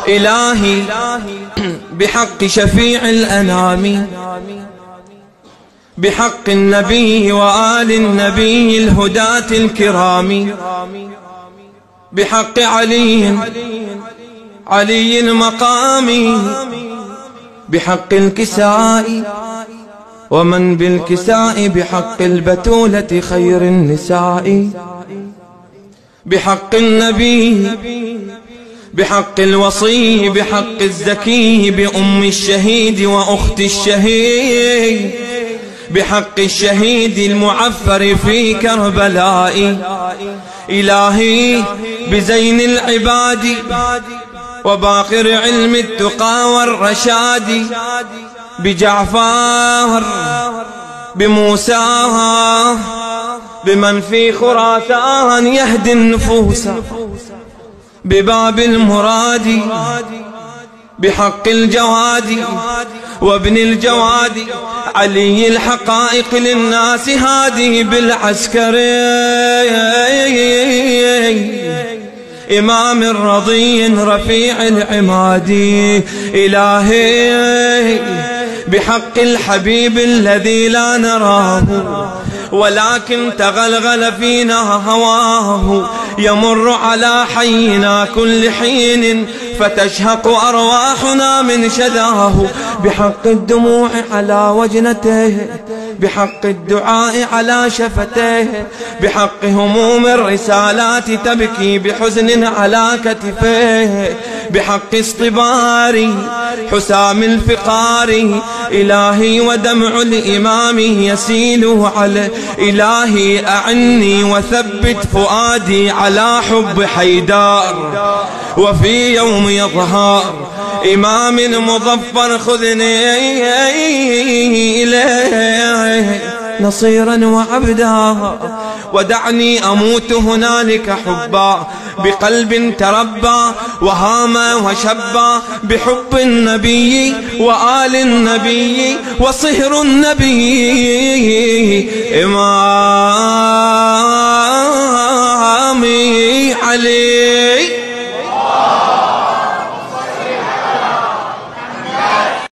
إلهي بحق شفيع الأنام، بحق النبي وآل النبي الهداة الكرام، بحق علي المقام، بحق الكساء ومن بالكساء، بحق البتولة خير النساء، بحق النبي، بحق الوصي، بحق الزكي، بأم الشهيد وأخت الشهيد، بحق الشهيد المعفر في كربلاء. إلهي بزين العباد وباقر علم التقى والرشاد، بجعفر بموسى بمن في خراسان يهدي النفوس بباب المراد، بحق الجواد وابن الجواد علي الحقائق للناس هذه بالعسكري، إمام رضي رفيع العماد. إلهي بحق الحبيب الذي لا نراه ولكن تغلغل فينا هواه، يمر على حينا كل حين فتشهق أرواحنا من شداه، بحق الدموع على وجنته، بحق الدعاء على شفتيه، بحق هموم الرسالات تبكي بحزن على كتفيه، بحق اصطبار حسام الفقار. إلهي ودمع الإمام يسيل على إلهي أعني وثبت فؤادي على حب حيدار، وفي يوم يظهر إمام مظفر خذني إليه نصيرا وعبدا، ودعني أموت هنالك حبا بقلب تربى وهام وشبى بحب النبي وآل النبي وصهر النبي إمامي علي.